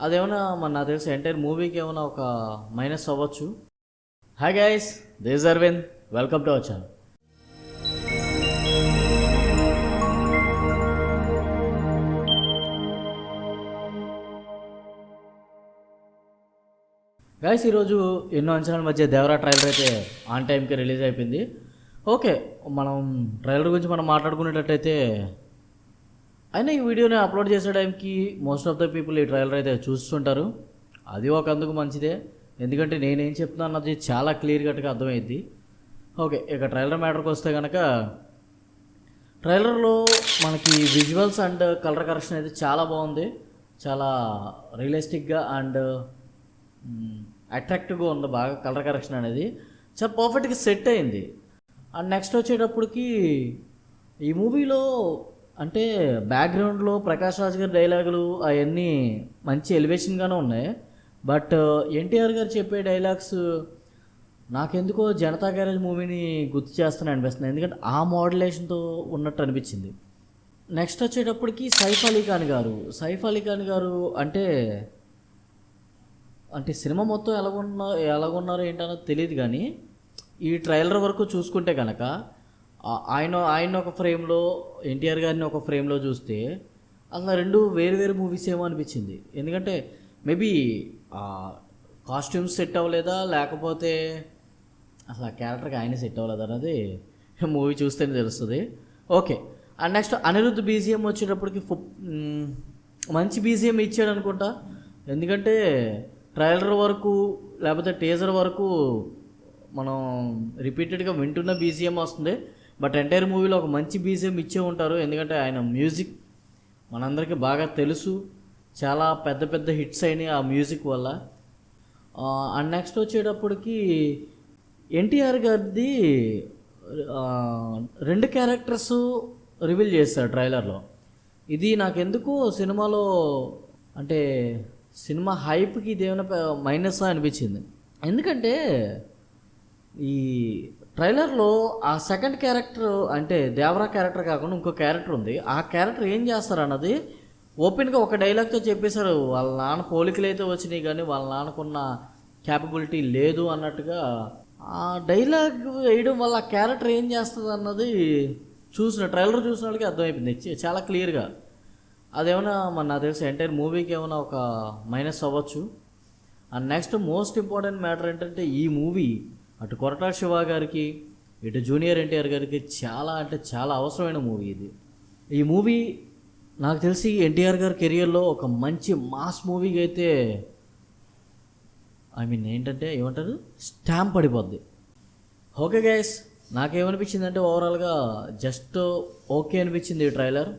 అదేమన్నా నాకు తెలిసి ఎంటైర్ మూవీకి ఏమైనా ఒక మైనస్ అవ్వచ్చు. Hi guys, this Aravind, welcome to our channel. Guys, ఈరోజు ఎన్నో అంచనాల మధ్య దేవరా ట్రైలర్ అయితే ఆన్ టైంకి రిలీజ్ అయిపోయింది. ఓకే, మనం ట్రైలర్ గురించి మనం మాట్లాడుకునేటట్టయితే అయినా ఈ వీడియోని అప్లోడ్ చేసే టైంకి మోస్ట్ ఆఫ్ ద పీపుల్ ఈ ట్రైలర్ అయితే చూస్తుంటారు. అది ఒక అందుకు మంచిదే, ఎందుకంటే నేనేం చెప్తున్నా అన్నది చాలా క్లియర్ కట్గా అర్థమైంది. ఓకే, ఇక ట్రైలర్ మ్యాటర్కి వస్తే కనుక ట్రైలర్లో మనకి విజువల్స్ అండ్ కలర్ కరెక్షన్ అయితే చాలా బాగుంది. చాలా రియలిస్టిక్గా అండ్ అట్రాక్టివ్గా ఉంది. బాగా కలర్ కరెక్షన్ అనేది చాలా పర్ఫెక్ట్గా సెట్ అయింది. అండ్ నెక్స్ట్ వచ్చేటప్పటికి ఈ మూవీలో అంటే బ్యాక్గ్రౌండ్లో ప్రకాష్ రాజ్ గారి డైలాగులు అవన్నీ మంచి ఎలివేషన్గానే ఉన్నాయి. బట్ ఎన్టీఆర్ గారు చెప్పే డైలాగ్స్ నాకెందుకో జనతా గ్యారేజ్ మూవీని గుర్తు చేస్తానని అనిపిస్తుంది, ఎందుకంటే ఆ మోడ్యులేషన్తో ఉన్నట్టు అనిపించింది. నెక్స్ట్ వచ్చేటప్పటికి సైఫ్ అలీ ఖాన్ గారు అంటే సినిమా మొత్తం ఎలాగున్నారో ఏంటన్నది తెలియదు, కానీ ఈ ట్రైలర్ వరకు చూసుకుంటే కనుక ఆయన ఒక ఫ్రేమ్లో, ఎన్టీఆర్ గారిని ఒక ఫ్రేమ్లో చూస్తే అసలు రెండు వేరు మూవీస్ ఏమో అనిపించింది. ఎందుకంటే మేబీ కాస్ట్యూమ్స్ సెట్ అవ్వలేదా, లేకపోతే అసలు ఆ క్యారెక్టర్కి ఆయన సెట్ అవ్వలేదు అన్నది మూవీ చూస్తేనే తెలుస్తుంది. Okay, and next Anirudh BGM వచ్చేటప్పటికి మంచి బీజిఎం ఇచ్చాడు అనుకుంటా. ఎందుకంటే ట్రైలర్ వరకు లేకపోతే టీజర్ వరకు మనం రిపీటెడ్గా వింటున్న బీజిఎం వస్తుంది. బట్ ఎంటైర్ మూవీలో ఒక మంచి బీజిఎం ఇచ్చే ఉంటారు, ఎందుకంటే ఆయన మ్యూజిక్ మనందరికీ బాగా తెలుసు. చాలా పెద్ద హిట్స్ అయినాయి ఆ మ్యూజిక్ వల్ల. అండ్ నెక్స్ట్ వచ్చేటప్పటికి ఎన్టీఆర్ గారిది 2 క్యారెక్టర్స్ రివీల్ చేశారు ట్రైలర్లో. ఇది నాకెందుకు సినిమాలో అంటే సినిమా హైప్కి ఇదేమైనా మైనస్ అనిపించింది. ఎందుకంటే ఈ ట్రైలర్లో ఆ సెకండ్ క్యారెక్టర్ అంటే దేవరా క్యారెక్టర్ కాకుండా ఇంకో క్యారెక్టర్ ఉంది. ఆ క్యారెక్టర్ ఏం చేస్తారు అన్నది ఓపెన్గా ఒక డైలాగ్తో చెప్పేశారు. వాళ్ళ నాన్న పోలికలు అయితే వచ్చినాయి, కానీ వాళ్ళ నాన్నకున్న క్యాపబిలిటీ లేదు అన్నట్టుగా ఆ డైలాగ్ వేయడం వల్ల ఆ క్యారెక్టర్ ఏం చేస్తుంది అన్నది ట్రైలర్ చూసిన వాళ్ళకి అర్థమైపోయింది చాలా క్లియర్గా. అదేమైనా నాకు తెలిసి ఎంటైర్ మూవీకి ఏమైనా ఒక మైనస్ అవ్వచ్చు. And next most important matter ఏంటంటే ఈ మూవీ అటు కొరటాల శివ గారికి ఇటు జూనియర్ ఎన్టీఆర్ గారికి చాలా అవసరమైన మూవీ ఇది. ఈ మూవీ నాకు తెలిసి ఎన్టీఆర్ గారి కెరియర్లో ఒక మంచి మాస్ మూవీకి అయితే ఏమంటారు స్టాంప్ పడిపోద్ది. ఓకే గైస్, నాకేమనిపించింది అంటే ఓవరాల్గా జస్ట్ ఓకే అనిపించింది ఈ ట్రైలర్.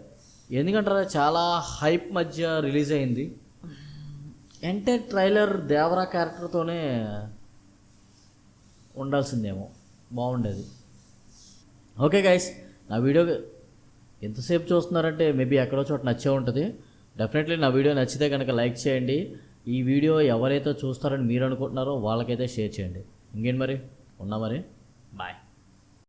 ఎందుకంటారా చాలా హైప్ మధ్య రిలీజ్ అయింది. ఎంటైర్ ట్రైలర్ దేవరా క్యారెక్టర్తోనే ఉండాల్సిందేమో, బాగుండేది. ఓకే గైస్, నా వీడియో ఎంతసేపు చూస్తున్నారంటే మేబీ ఎక్కడో చోట నచ్చే ఉంటుంది. డెఫినెట్లీ నా వీడియో నచ్చితే కనుక లైక్ చేయండి. ఈ వీడియో ఎవరైతే చూస్తారని మీరు అనుకుంటున్నారో వాళ్ళకైతే షేర్ చేయండి. ఇంకేంటి మరి, ఉన్నా మరి, బాయ్.